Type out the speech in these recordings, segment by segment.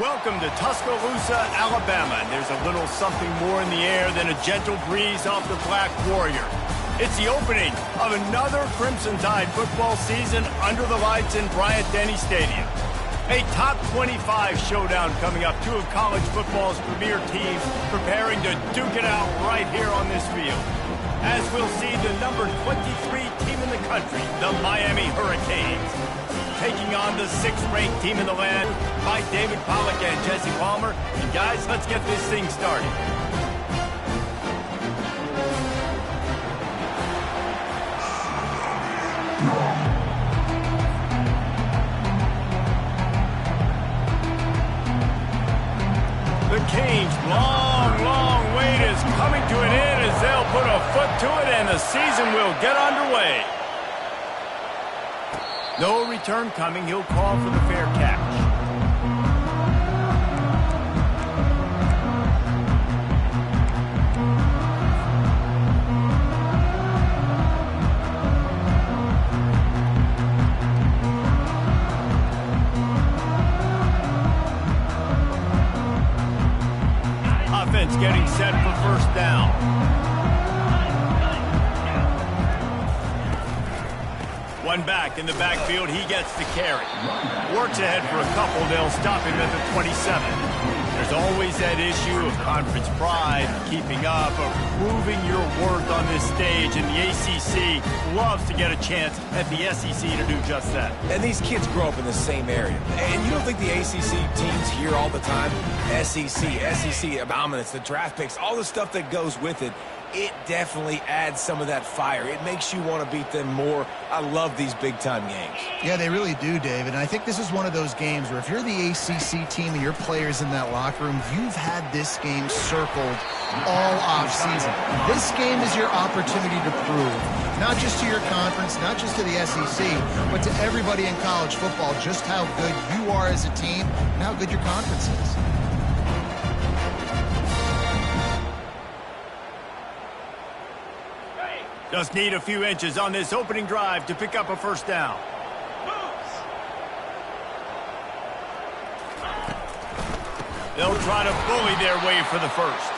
Welcome to Tuscaloosa, Alabama. And there's a little something more in the air than a gentle breeze off the Black Warrior. It's the opening of another Crimson Tide football season under the lights in Bryant-Denny Stadium. A top 25 showdown coming up. Two of college football's premier teams preparing to duke it out right here on this field. As we'll see the number 23 team in the country, the Miami Hurricanes, taking on the 6th-ranked team in the land by David Pollack and Jesse Palmer. And guys, let's get this thing started. The Canes' long wait is coming to an end as they'll put a foot to it and the season will get underway. No return coming. He'll call for the fair catch. Offense getting set for first down. One back in the backfield, he gets the carry. Works ahead for a couple, they'll stop him at the 27. There's always that issue of conference pride, keeping up, of proving your worth on this stage, and the ACC loves to get a chance at the SEC to do just that. And these kids grow up in the same area. And you don't think the ACC teams hear all the time, SEC dominance, the draft picks, all the stuff that goes with it. It definitely adds some of that fire. It makes you want to beat them more. I love these big-time games. Yeah, they really do, David. And I think this is one of those games where if you're the ACC team and your players in that locker room, you've had this game circled all offseason. This game is your opportunity to prove, not just to your conference, not just to the SEC, but to everybody in college football, just how good you are as a team and how good your conference is. Just need a few inches on this opening drive to pick up a first down. They'll try to bully their way for the first.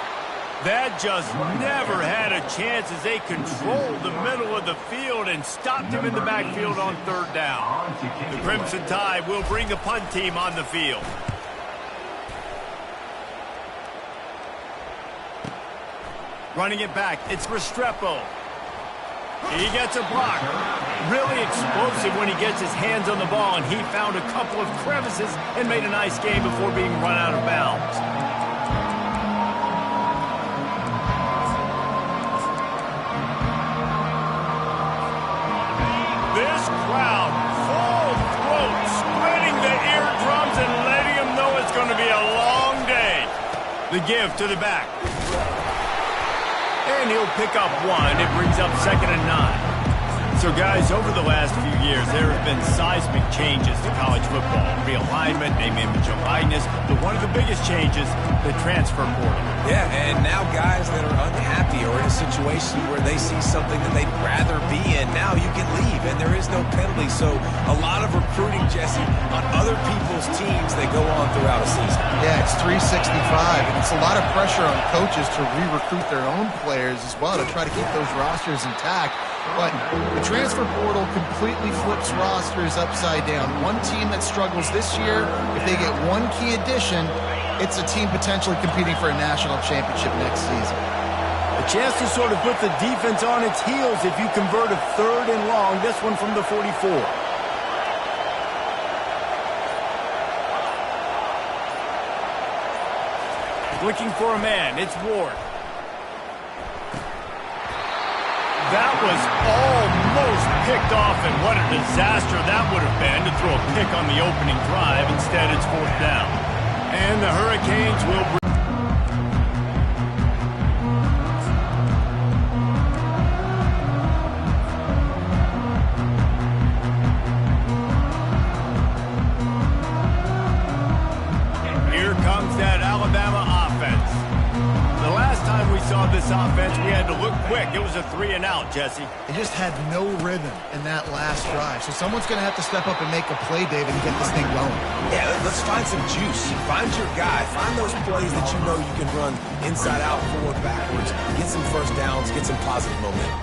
That just never had a chance as they controlled the middle of the field and stopped him in the backfield on third down. The Crimson Tide will bring the punt team on the field. Running it back, it's Restrepo. He gets a block. Really explosive when he gets his hands on the ball, and he found a couple of crevices and made a nice game before being run out of bounds. This crowd, full throat, spreading the eardrums and letting them know it's going to be a long day. The give to the back. And he'll pick up one. It brings up 2nd and 9. So, guys, over the last few years, there have been seismic changes to college football. Realignment, name, image, and likeness. But one of the biggest changes, the transfer portal. Yeah, and now guys that are unhappy or in a situation where they see something that they'd rather be in, now you can leave, and there is no penalty. So a lot of recruiting, Jesse, on other people's teams that go on throughout a season. Yeah, it's 365, and it's a lot of pressure on coaches to re-recruit their own players as well to try to keep those rosters intact. But the transfer portal completely flips rosters upside down. One team that struggles this year, if they get one key addition, it's a team potentially competing for a national championship next season. A chance to sort of put the defense on its heels if you convert a 3rd and long, this one from the 44. Looking for a man, it's Ward. That was almost picked off, and what a disaster that would have been to throw a pick on the opening drive. Instead, it's 4th down. And the Hurricanes will bring... Here comes that Alabama offense. The last time we saw this offense, we had to look quick It was a 3 and out, Jesse. They just had no rhythm in that last drive. So someone's going to have to step up and make a play, David, and get this thing going. Yeah, let's find some juice. Find your guy. Find those plays that you know you can run inside out, forward, backwards. Get some first downs. Get some positive momentum.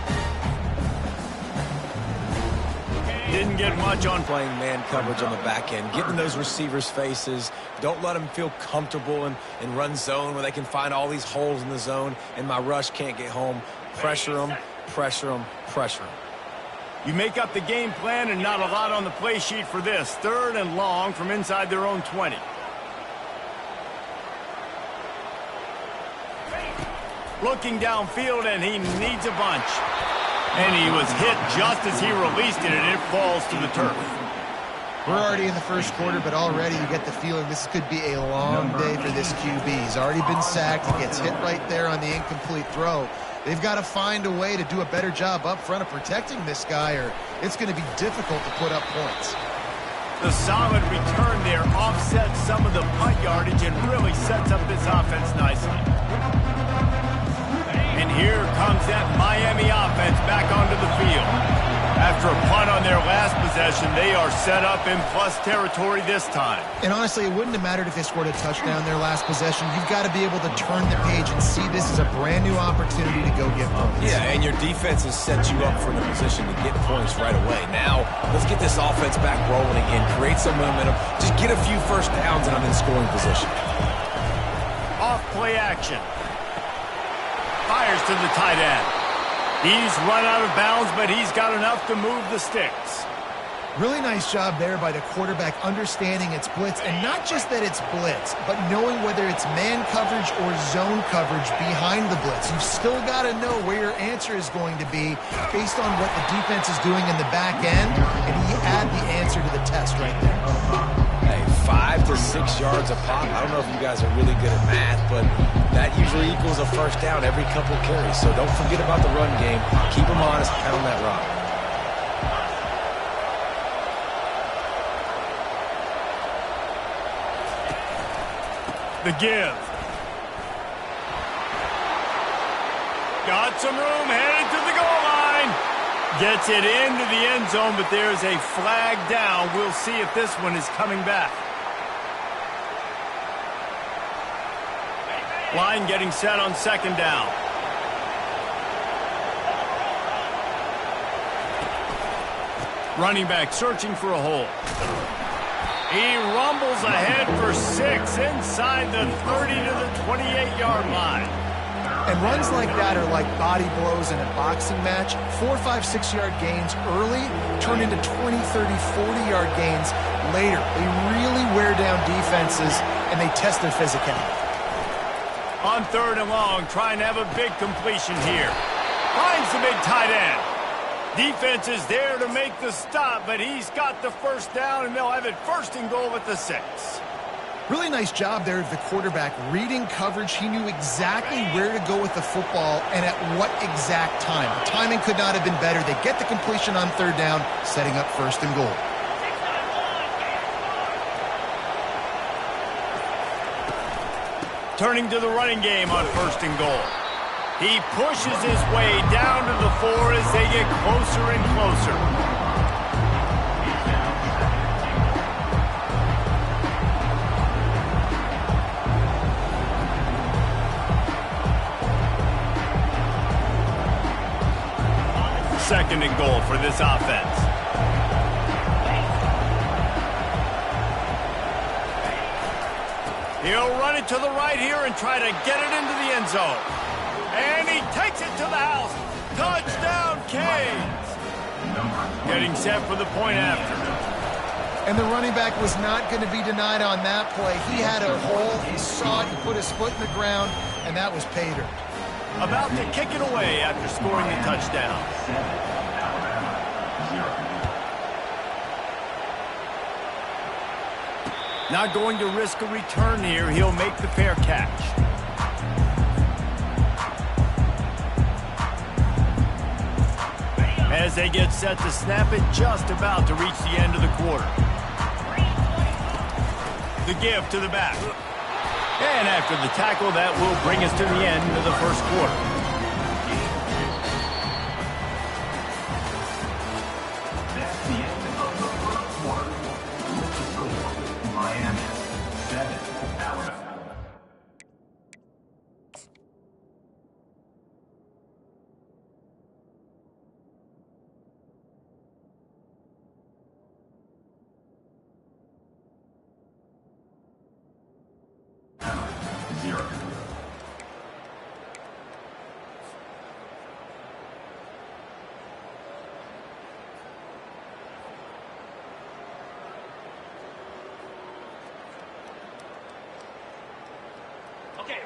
Didn't get much on playing man coverage on the back end, getting those receivers' faces. Don't let them feel comfortable in run zone where they can find all these holes in the zone and my rush can't get home. Pressure them, pressure them, pressure them. You make up the game plan and not a lot on the play sheet for this. 3rd and long from inside their own 20. Looking downfield, and he needs a bunch. And he was hit just as he released it, and it falls to the turf. We're already in the first quarter, but already you get the feeling this could be a long day for this QB. He's already been sacked. He gets hit right there on the incomplete throw. They've got to find a way to do a better job up front of protecting this guy, or it's going to be difficult to put up points. The solid return there offsets some of the punt yardage and really sets up this offense nicely. And here comes that Miami offense back onto the field. After a punt on their last possession, they are set up in plus territory this time. And honestly, it wouldn't have mattered if they scored a touchdown their last possession. You've got to be able to turn the page and see this as a brand new opportunity to go get points. Yeah, and your defense has set you up for the position to get points right away. Now, let's get this offense back rolling again, create some momentum, just get a few first downs, and I'm in scoring position. Off play action. Fires to the tight end. He's run out of bounds, but he's got enough to move the sticks. Really nice job there by the quarterback understanding it's blitz, and not just that it's blitz, but knowing whether it's man coverage or zone coverage behind the blitz. You've still got to know where your answer is going to be based on what the defense is doing in the back end, and he add the answer to the test right there. Hey, 5 to 6 yards a pop. I don't know if you guys are really good at math, but that usually equals a first down every couple carries. So don't forget about the run game. Keep them honest, pound that rock. The give. Got some room, headed to the goal line. Gets it into the end zone, but there's a flag down. We'll see if this one is coming back. Line getting set on 2nd down. Running back searching for a hole. He rumbles ahead for 6 inside the 30 to the 28-yard line. And runs like that are like body blows in a boxing match. 4, 5, 6-yard gains early turn into 20, 30, 40-yard gains later. They really wear down defenses, and they test their physicality. On 3rd and long, trying to have a big completion here. Finds the big tight end. Defense is there to make the stop, but he's got the first down, and they'll have it 1st and goal at the 6. Really nice job there of the quarterback reading coverage. He knew exactly where to go with the football and at what exact time. The timing could not have been better. They get the completion on 3rd down, setting up 1st and goal. Turning to the running game on 1st and goal. He pushes his way down to the 4 as they get closer and closer. Second and goal for this offense. He'll run it to the right here and try to get it into the end zone. And he takes it to the house. Touchdown, Canes. Getting set for the point after. And the running back was not going to be denied on that play. He had a hole. He saw it. He put his foot in the ground, and that was pay dirt. About to kick it away after scoring the touchdown. Not going to risk a return here. He'll make the fair catch. As they get set to snap it, just about to reach the end of the quarter. The give to the back. And after the tackle, that will bring us to the end of the 1st quarter.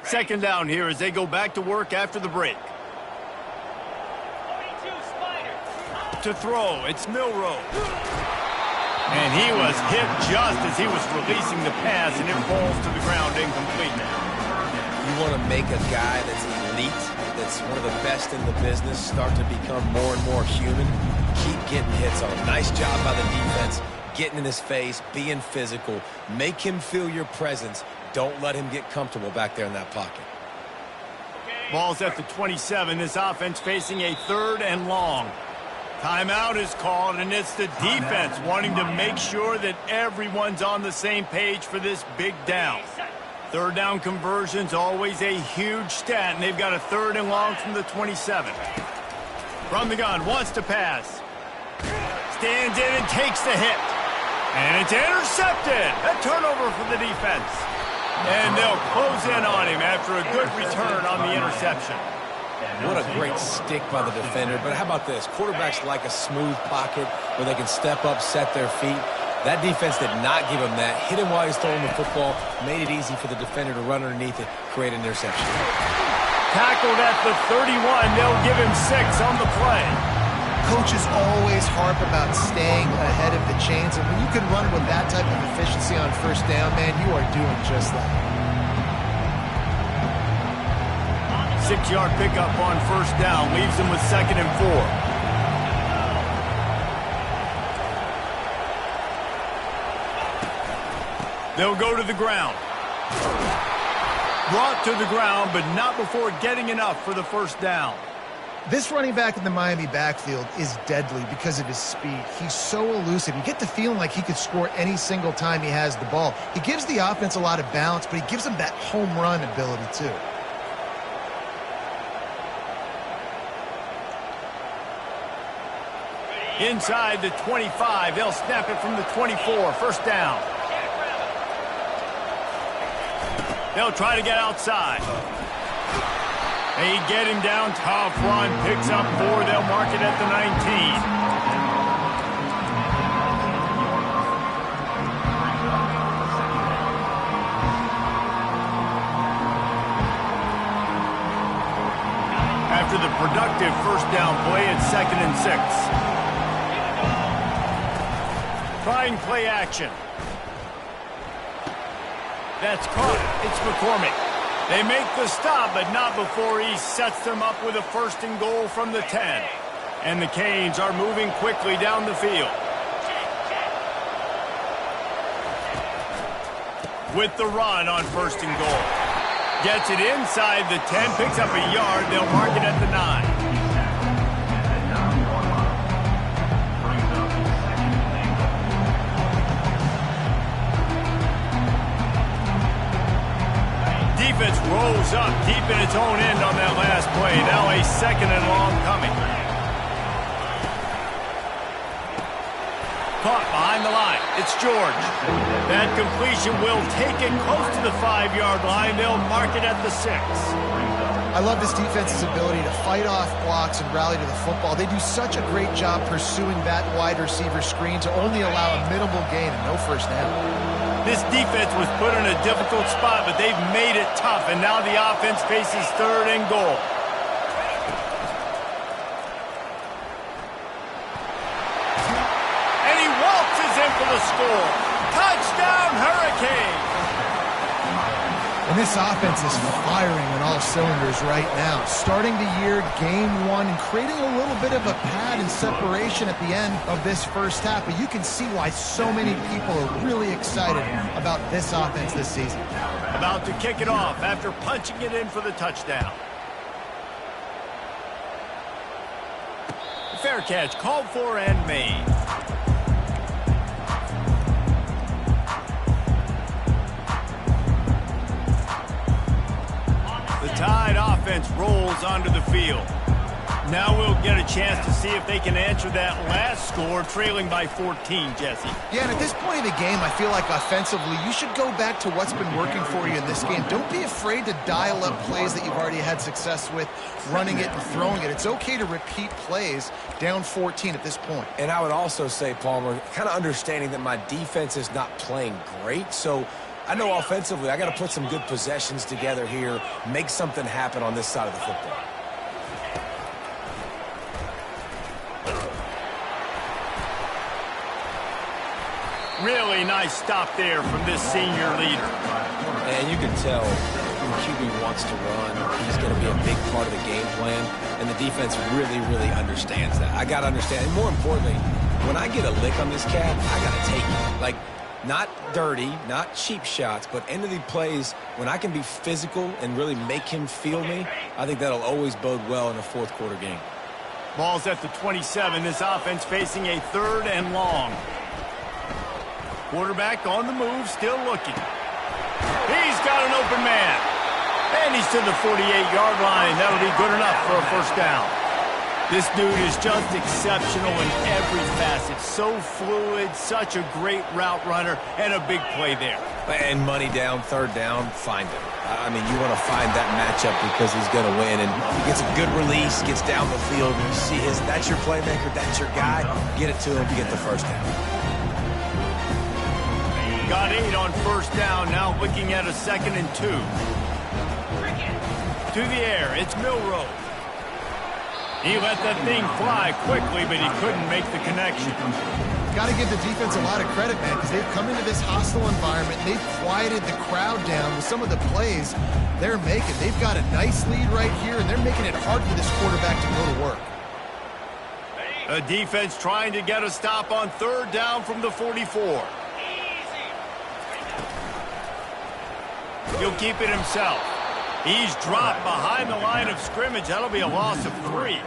Second down here as they go back to work after the break. To throw, it's Milroe. And he was hit just as he was releasing the pass, and it falls to the ground incomplete. You want to make a guy that's elite, that's one of the best in the business, start to become more and more human. Keep getting hits on him. Nice job by the defense, getting in his face, being physical. Make him feel your presence. Don't let him get comfortable back there in that pocket. Ball's at the 27. This offense facing a 3rd and long. Timeout is called, and it's the defense wanting to make sure that everyone's on the same page for this big down. 3rd down conversion's always a huge stat, and they've got a 3rd and long from the 27. From the gun, wants to pass. Stands in and takes the hit. And it's intercepted. A turnover for the defense. And they'll close in on him after a good return on the interception. What a great stick by the defender. But how about this? Quarterbacks like a smooth pocket where they can step up, set their feet. That defense did not give him that. Hit him while he's throwing the football. Made it easy for the defender to run underneath it, create an interception. Tackled at the 31. They'll give him 6 on the play. Coaches always harp about staying ahead of the chains, and when you can run with that type of efficiency on 1st down, man, you are doing just that. 6-yard pickup on 1st down. Leaves them with 2nd and 4. They'll go to the ground. Brought to the ground, but not before getting enough for the 1st down. This running back in the Miami backfield is deadly because of his speed. He's so elusive. You get the feeling like he could score any single time he has the ball. He gives the offense a lot of balance, but he gives them that home run ability too. Inside the 25, they'll snap it from the 24. 1st down. They'll try to get outside. They get him down. Tough run. Picks up 4. They'll mark it at the 19. After the productive 1st down play, it's 2nd and 6. Trying play action. That's caught. It's McCormick. They make the stop, but not before he sets them up with a 1st and goal from the 10. And the Canes are moving quickly down the field. With the run on 1st and goal. Gets it inside the 10, picks up a yard. They'll mark it at the 9. Defense rolls up deep in its own end on that last play. Now a 2nd and long coming. Caught behind the line. It's George. That completion will take it close to the 5-yard line. They'll mark it at the 6. I love this defense's ability to fight off blocks and rally to the football. They do such a great job pursuing that wide receiver screen to only allow a minimal gain and no 1st down. This defense was put in a difficult spot, but they've made it tough, and now the offense faces 3rd and goal. And he waltzes in for the score. Touchdown, Hurricanes! And this offense is firing on all cylinders right now. Starting the year, game 1, and creating a little bit of a pad and separation at the end of this 1st half. But you can see why so many people are really excited about this offense this season. About to kick it off after punching it in for the touchdown. Fair catch called for and made. The Tide offense rolls onto the field. Now we'll get a chance to see if they can answer that last score, trailing by 14, Jesse. Yeah, and at this point in the game, I feel like offensively, you should go back to what's been working for you in this game. Don't be afraid to dial up plays that you've already had success with, running it and throwing it. It's okay to repeat plays down 14 at this point. And I would also say, Palmer, kind of understanding that my defense is not playing great, so I know offensively I got to put some good possessions together here, make something happen on this side of the football. Really nice stop there from this senior leader. And you can tell when QB wants to run, he's going to be a big part of the game plan, and the defense really, really understands that. I got to understand, and more importantly, when I get a lick on this cat, I got to take it. Like, not dirty, not cheap shots, but end of the plays, when I can be physical and really make him feel me, I think that'll always bode well in a fourth quarter game. Ball's at the 27. This offense facing a 3rd and long. Quarterback on the move, still looking. He's got an open man. And he's to the 48-yard line. That'll be good enough for a first down. This dude is just exceptional in every facet. So fluid, such a great route runner, and a big play there. And money down, 3rd down, find him. I mean, you want to find that matchup because he's going to win. And he gets a good release, gets down the field. You see that's your playmaker, that's your guy. Get it to him to get the first down. Got 8 on first down, now looking at a 2nd and 2. To the air, it's Milroe. He let that thing fly quickly, but he couldn't make the connection. Got to give the defense a lot of credit, man, because they've come into this hostile environment. They've quieted the crowd down with some of the plays they're making. They've got a nice lead right here, and they're making it hard for this quarterback to go to work. A defense trying to get a stop on 3rd down from the 44. He'll keep it himself. He's dropped behind the line of scrimmage. That'll be a loss of 3.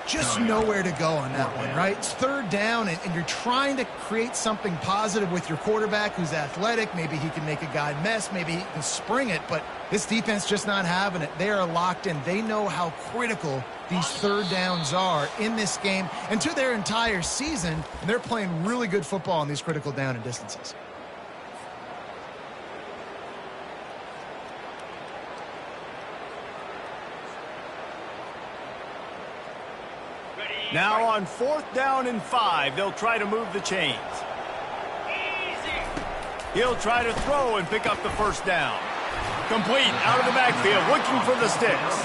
Just nowhere to go on that one, right? It's 3rd down, and you're trying to create something positive with your quarterback who's athletic. Maybe he can make a guy miss. Maybe he can spring it, but this defense just not having it. They are locked in. They know how critical these 3rd downs are in this game and to their entire season, and they're playing really good football on these critical down and distances. Now on 4th down and 5, they'll try to move the chains. He'll try to throw and pick up the first down. Complete out of the backfield, looking for the sticks.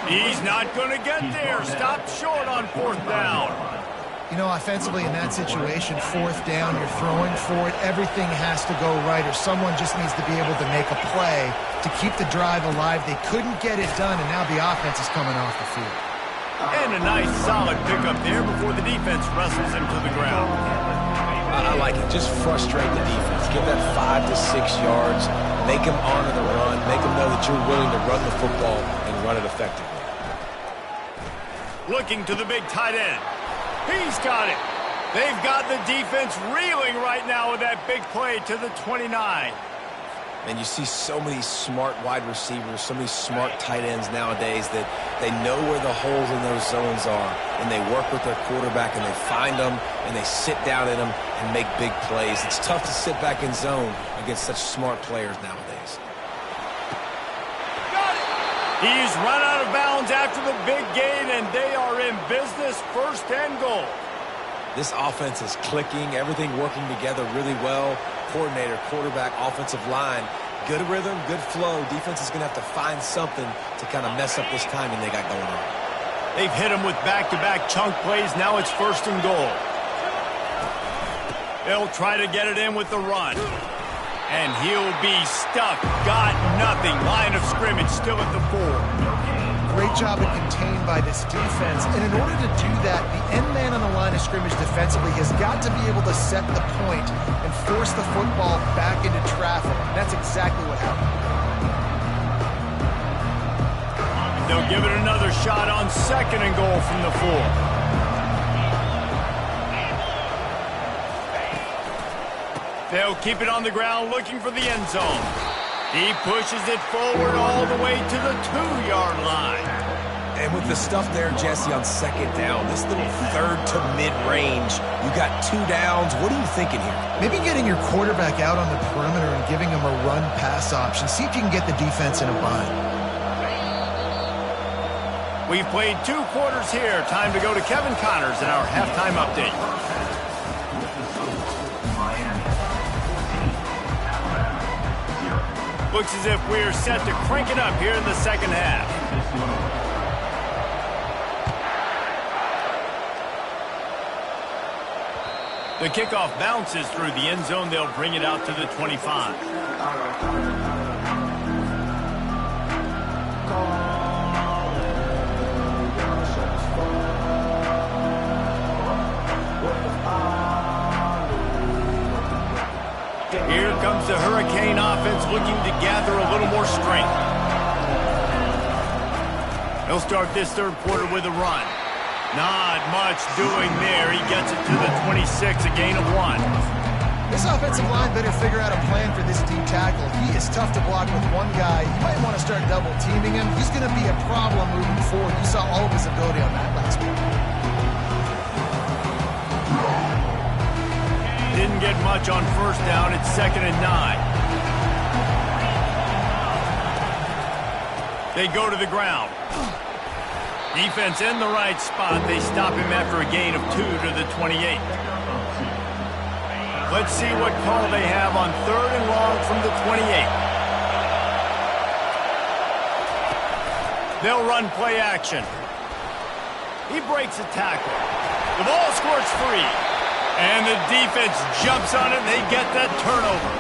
He's not going to get there. Stopped short on 4th down. You know, offensively in that situation, 4th down, you're throwing for it. Everything has to go right, or someone just needs to be able to make a play to keep the drive alive. They couldn't get it done, and now the offense is coming off the field. And a nice, solid pickup there before the defense wrestles him to the ground. I like it. Just frustrate the defense. Give that 5 to 6 yards. Make them honor the run. Make them know that you're willing to run the football and run it effectively. Looking to the big tight end. He's got it. They've got the defense reeling right now with that big play to the 29. And you see so many smart wide receivers, so many smart tight ends nowadays that they know where the holes in those zones are, and they work with their quarterback, and they find them, and they sit down in them and make big plays. It's tough to sit back in zone against such smart players nowadays. Got it. He's run out of bounds after the big gain, and they are in business, 1st and goal. This offense is clicking, everything working together really well. Coordinator, quarterback, offensive line, good rhythm, good flow. Defense is going to have to find something to kind of mess up this timing they got going on. They've hit him with back-to-back chunk plays. Now it's 1st and goal. They'll try to get it in with the run. And he'll be stuck. Got nothing. Line of scrimmage still at the 4. Great job of contained by this defense. And in order to do that, the end man on the line of scrimmage defensively has got to be able to set the point and force the football back into traffic. And that's exactly what happened. They'll give it another shot on 2nd and goal from the 4. They'll keep it on the ground looking for the end zone. He pushes it forward all the way to the 2-yard line. And with the stuff there, Jesse, on 2nd down, this little 3rd to mid-range, you got 2 downs. What are you thinking here? Maybe getting your quarterback out on the perimeter and giving him a run-pass option. See if you can get the defense in a bind. We've played 2 quarters here. Time to go to Kevin Connors in our halftime update. Looks as if we're set to crank it up here in the second half. The kickoff bounces through the end zone. They'll bring it out to the 25. Here comes the Hurricane offense looking to gather a little more strength. He'll start this third quarter with a run. Not much doing there. He gets it to the 26, a gain of 1. This offensive line better figure out a plan for this deep tackle. He is tough to block with one guy. You might want to start double teaming him. He's going to be a problem moving forward. You saw all of his ability on that last week. Didn't get much on first down. It's 2nd and 9. They go to the ground. Defense in the right spot. They stop him after a gain of 2 to the 28. Let's see what call they have on 3rd and long from the 28. They'll run play action. He breaks a tackle. The ball squirts free. And the defense jumps on it, and they get that turnover.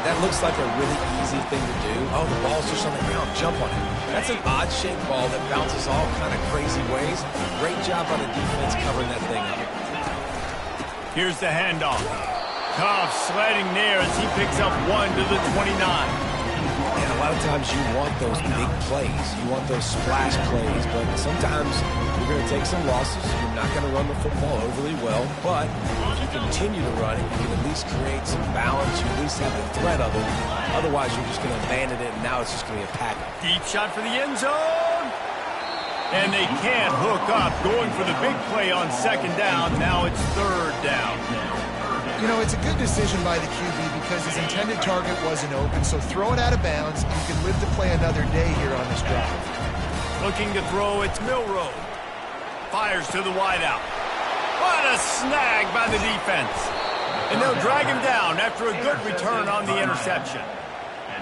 That looks like a really easy thing to do. Oh, the ball's just on the ground. Jump on it. That's an odd-shaped ball that bounces all kind of crazy ways. Great job by the defense covering that thing up. Here's the handoff. Cobb sledding there as he picks up 1 to the 29. And a lot of times you want those big plays. You want those splash plays, but sometimes you're going to take some losses. You're not going to run the football overly well, but if you continue to run it, you can at least create some balance. You at least have the threat of it. Otherwise, you're just going to abandon it, and now it's just going to be a pack. Deep shot for the end zone. And they can't hook up. Going for the big play on 2nd down. Now it's 3rd down. You know, it's a good decision by the QB because his intended target wasn't open, so throw it out of bounds. You can live to play another day here on this drive. Looking to throw, it's Milroe. Fires to the wideout. What a snag by the defense. And they'll drag him down after a good return on the interception.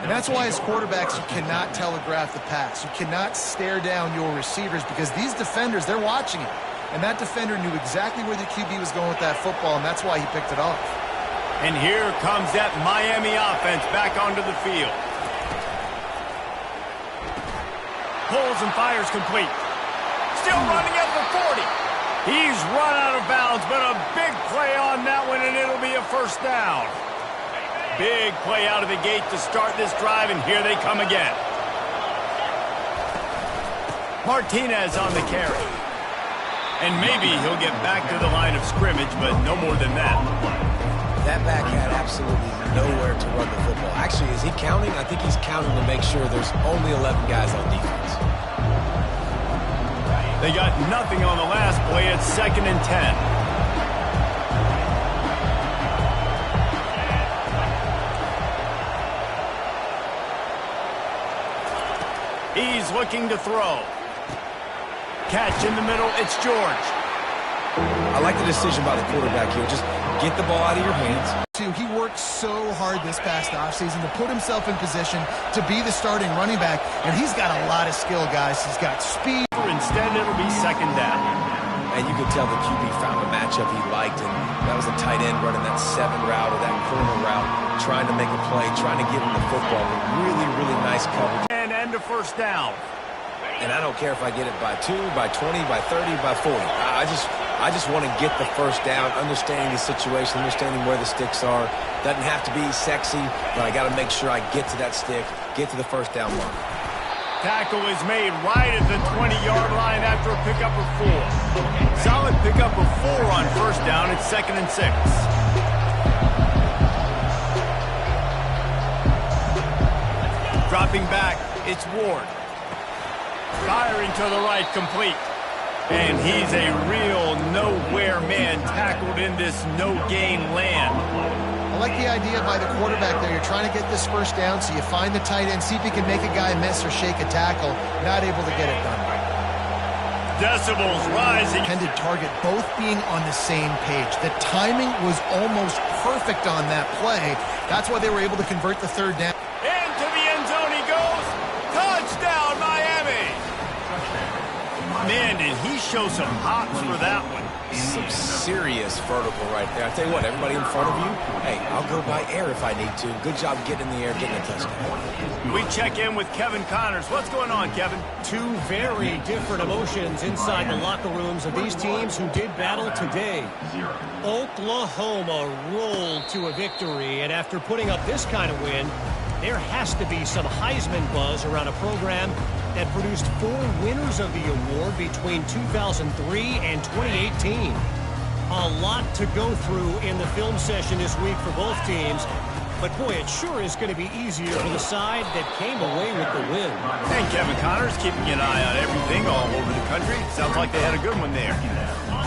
And that's why as quarterbacks, you cannot telegraph the pass. You cannot stare down your receivers because these defenders, they're watching it. And that defender knew exactly where the QB was going with that football, and that's why he picked it off. And here comes that Miami offense back onto the field. Pulls and fires complete. Still running at the 40. He's run out of bounds, but a big play on that one, and it'll be a 1st down. Big play out of the gate to start this drive, and here they come again. Martinez on the carry. And maybe he'll get back to the line of scrimmage, but no more than that. That back had absolutely nowhere to run the football. Actually, is he counting? I think he's counting to make sure there's only 11 guys on defense. They got nothing on the last play. It's 2nd and 10. He's looking to throw. Catch in the middle. It's George. I like the decision by the quarterback here. Just get the ball out of your hands. He worked so hard this past offseason to put himself in position to be the starting running back, and he's got a lot of skill, guys. He's got speed. Instead, it'll be 2nd down. And you could tell the QB found a matchup he liked, and that was a tight end running that 7 route or that corner route, trying to make a play, trying to get him the football. Really, really nice coverage. And end of 1st down. And I don't care if I get it by 2, by 20, by 30, by 40. I just want to get the 1st down, understanding the situation, understanding where the sticks are. Doesn't have to be sexy, but I got to make sure I get to that stick, get to the 1st down mark. Tackle is made right at the 20-yard line after a pickup of 4. Solid pickup of 4 on 1st down. It's 2nd and 6. Dropping back, it's Ward. Firing to the right, complete. And he's a real nowhere man tackled in this no-gain land. I like the idea by the quarterback there. You're trying to get this 1st down, so you find the tight end, see if you can make a guy miss or shake a tackle. Not able to get it done. Decibels rising. Intended target, both being on the same page. The timing was almost perfect on that play. That's why they were able to convert the 3rd down. Into the He shows some hops for that one. Some serious vertical right there. I tell you what, everybody in front of you, hey, I'll go by air if I need to. Good job getting in the air, getting a touchdown. We check in with Kevin Connors. What's going on, Kevin? Two very different emotions inside the locker rooms of these teams who did battle today. Oklahoma rolled to a victory, and after putting up this kind of win, there has to be some Heisman buzz around a program that produced 4 winners of the award between 2003 and 2018. A lot to go through in the film session this week for both teams. But, boy, it sure is going to be easier for the side that came away with the win. And Kevin Connors keeping an eye on everything all over the country. Sounds like they had a good one there.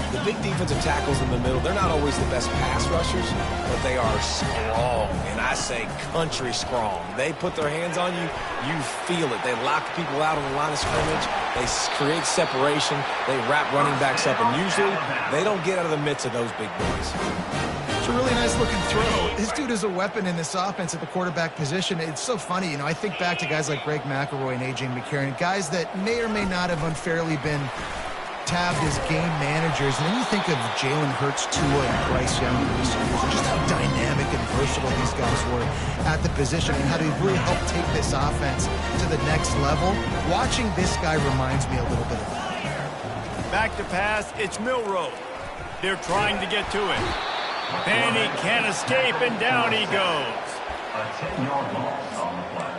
The big defensive tackles in the middle, they're not always the best pass rushers, but they are strong, and I say country strong. They put their hands on you, you feel it. They lock people out on the line of scrimmage. They create separation. They wrap running backs up, and usually they don't get out of the midst of those big boys. It's a really nice looking throw. This dude is a weapon in this offense at the quarterback position. It's so funny, I think back to guys like Greg McElroy and A.J. McCarron, guys that may or may not have unfairly been tabbed as game managers, and then you think of Jalen Hurts, Tua, and Bryce Young, just how dynamic and versatile these guys were at the position and how they really helped take this offense to the next level. Watching this guy reminds me a little bit of that. Back to pass, it's Milroe. They're trying to get to it. And he can't escape, and down he goes. A 10-yard loss on the play.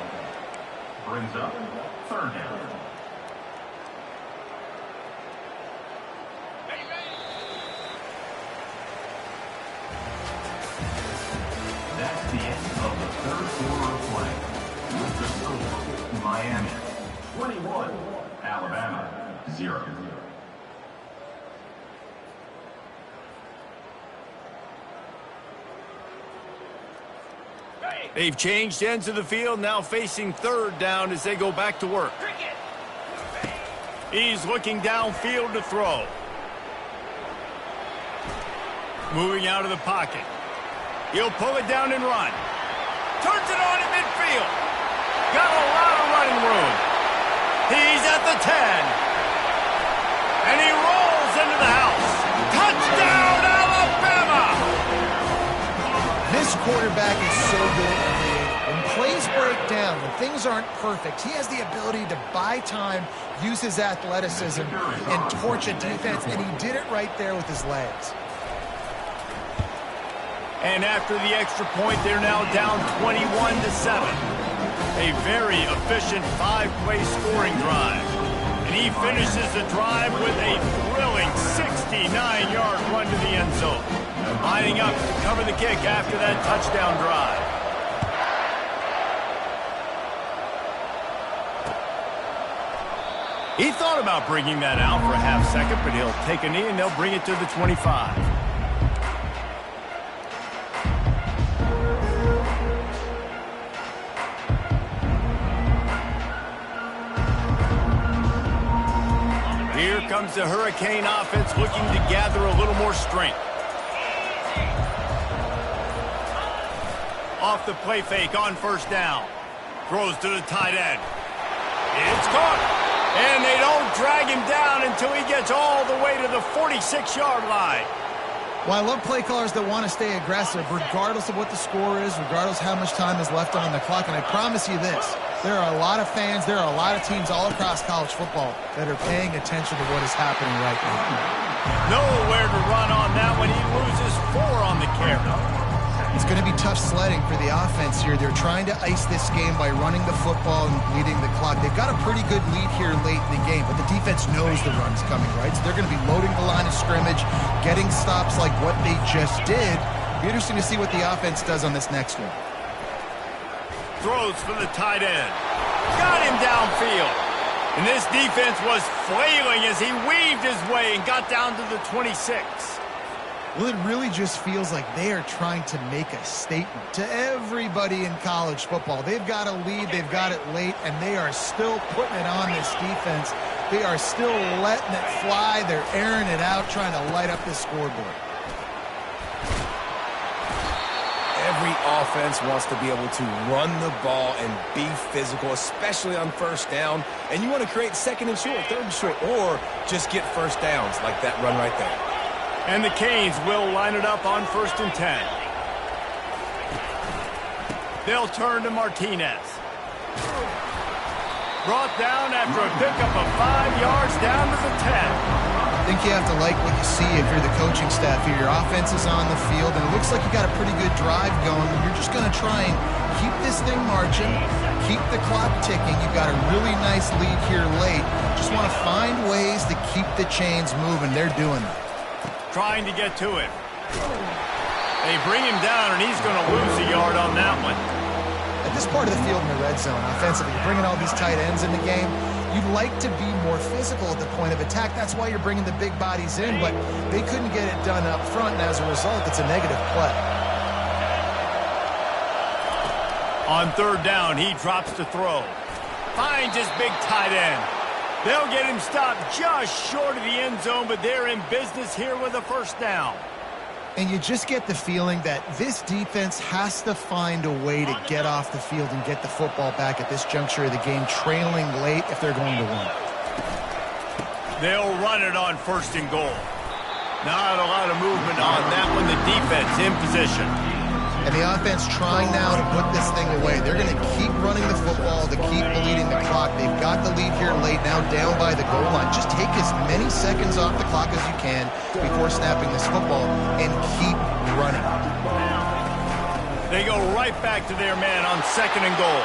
Brings up 3rd down. That's the end of the 3rd quarter of play. With the score, Miami 21, Alabama 0. They've changed ends of the field, now facing 3rd down as they go back to work. He's looking downfield to throw. Moving out of the pocket. He'll pull it down and run. Turns it on in midfield. Got a lot of running room. He's at the 10. And he rolls into the house. Touchdown, Alabama! This quarterback is so good at the league. When plays break down, when things aren't perfect, he has the ability to buy time, use his athleticism, and torch a defense, and he did it right there with his legs. And after the extra point, they're now down 21-7. A very efficient 5-play scoring drive. And he finishes the drive with a thrilling 69-yard run to the end zone. Lining up to cover the kick after that touchdown drive. He thought about bringing that out for a half second, but he'll take a knee and they'll bring it to the 25. Here comes the Hurricane offense looking to gather a little more strength. Off the play fake on 1st down. Throws to the tight end. It's caught. And they don't drag him down until he gets all the way to the 46-yard line. Well, I love play callers that want to stay aggressive, regardless of what the score is, regardless how much time is left on the clock. And I promise you this, there are a lot of fans, there are a lot of teams all across college football that are paying attention to what is happening right now. Nowhere to run on that one. He loses 4 on the carry. It's going to be tough sledding for the offense here. They're trying to ice this game by running the football and leading the clock. They've got a pretty good lead here late in the game, but the defense knows the run's coming, right? So they're going to be loading the line of scrimmage, getting stops like what they just did. It'll be interesting to see what the offense does on this next one. Throws for the tight end. Got him downfield. And this defense was flailing as he weaved his way and got down to the 26. Well, it really just feels like they are trying to make a statement to everybody in college football. They've got a lead, they've got it late, and they are still putting it on this defense. They are still letting it fly. They're airing it out, trying to light up the scoreboard. Every offense wants to be able to run the ball and be physical, especially on first down. And you want to create second and short, third and short, or just get first downs like that run right there. And the Canes will line it up on 1st and 10. They'll turn to Martinez. Brought down after a pickup of 5 yards down to the 10. I think you have to like what you see if you're the coaching staff here. Your offense is on the field, and it looks like you got a pretty good drive going. You're just going to try and keep this thing marching, keep the clock ticking. You've got a really nice lead here late. Just want to find ways to keep the chains moving. They're doing that. Trying to get to him. They bring him down, and he's going to lose a yard on that one. At this part of the field in the red zone, offensively, you're bringing all these tight ends in the game. You'd like to be more physical at the point of attack. That's why you're bringing the big bodies in, but they couldn't get it done up front, and as a result, it's a negative play. On 3rd down, he drops to throw. Finds his big tight end. They'll get him stopped just short of the end zone, but they're in business here with a 1st down. And you just get the feeling that this defense has to find a way to get off the field and get the football back at this juncture of the game, trailing late if they're going to win. They'll run it on 1st and goal. Not a lot of movement on that one. The defense in position. And the offense trying now to put this thing away. They're going to keep running the football to keep bleeding the clock. They've got the lead here late, now down by the goal line. Just take as many seconds off the clock as you can before snapping this football and keep running. They go right back to their man on 2nd and goal.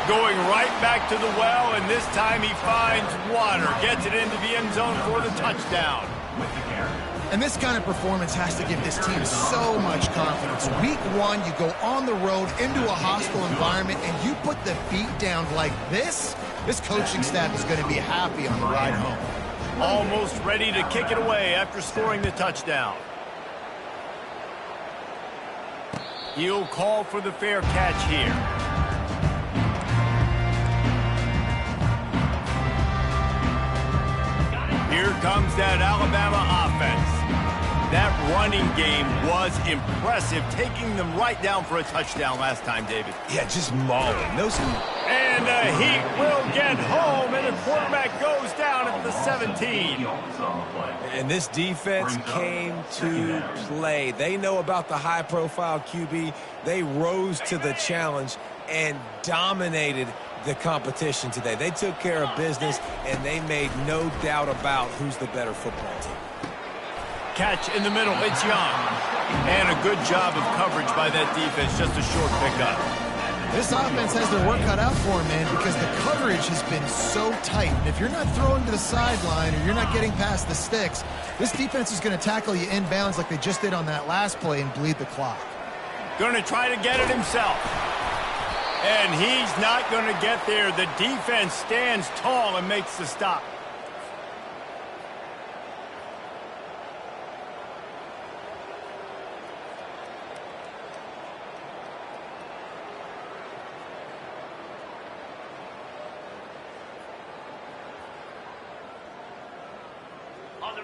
Going right back to the well, and this time he finds water. Gets it into the end zone for the touchdown. And this kind of performance has to give this team so much confidence. Week 1, you go on the road into a hostile environment, and you put the beat down like this. This coaching staff is going to be happy on the ride home. Almost ready to kick it away after scoring the touchdown. He'll call for the fair catch here. Here comes that Alabama offense. That running game was impressive, taking them right down for a touchdown last time, David. Yeah, just mauling. And the Heat will get home, and the quarterback goes down at the 17. And this defense came to play. They know about the high-profile QB. They rose to the challenge and dominated the competition today. They took care of business, and they made no doubt about who's the better football team. Catch in the middle, it's Young. And a good job of coverage by that defense, just a short pickup. This offense has their work cut out for them, man, because the coverage has been so tight. And if you're not throwing to the sideline or you're not getting past the sticks, this defense is going to tackle you inbounds like they just did on that last play and bleed the clock. Going to try to get it himself. And he's not going to get there. The defense stands tall and makes the stop.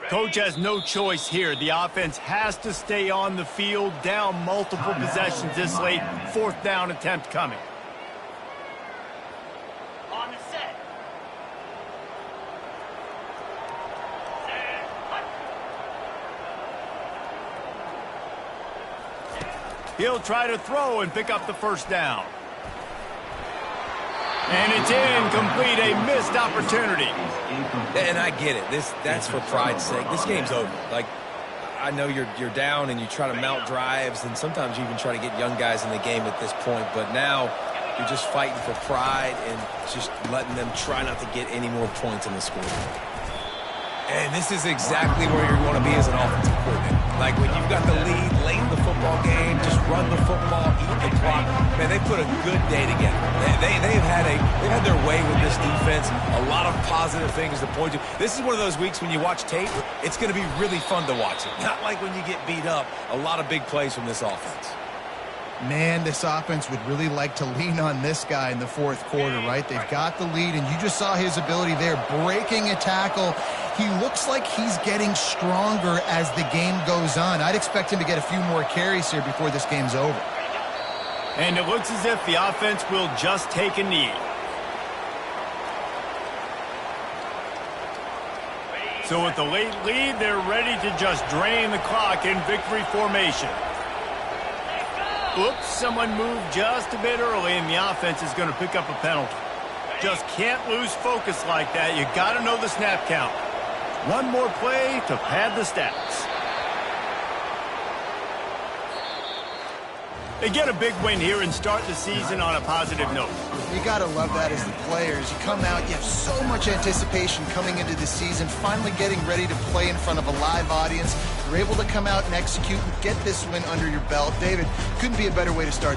Coach has no choice here. The offense has to stay on the field, down multiple possessions this late. 4th down attempt coming. On the set. He'll try to throw and pick up the 1st down. And it's incomplete, a missed opportunity. And I get it. That's for pride's sake. This game's over. Like, I know you're down and you try to mount drives, and sometimes you even try to get young guys in the game at this point. But now you're just fighting for pride and just letting them try not to get any more points in the scoreboard. And this is exactly where you want to be as an offensive coordinator. Like, when you've got the lead late in the football game, just run the football, eat the clock. Man, they put a good day together. They've had their way with this defense. A lot of positive things to point to. This is one of those weeks when you watch tape, it's going to be really fun to watch it. Not like when you get beat up. A lot of big plays from this offense. Man, this offense would really like to lean on this guy in the 4th quarter, right? They've got the lead, and you just saw his ability there, breaking a tackle. He looks like he's getting stronger as the game goes on. I'd expect him to get a few more carries here before this game's over. And it looks as if the offense will just take a knee. So with the late lead, they're ready to just drain the clock in victory formation. Oops, someone moved just a bit early, and the offense is going to pick up a penalty. Just can't lose focus like that. You got to know the snap count. One more play to pad the stats. They get a big win here and start the season on a positive note. You got to love that as the players. You come out, you have so much anticipation coming into the season, finally getting ready to play in front of a live audience. You're able to come out and execute and get this win under your belt. David, couldn't be a better way to start.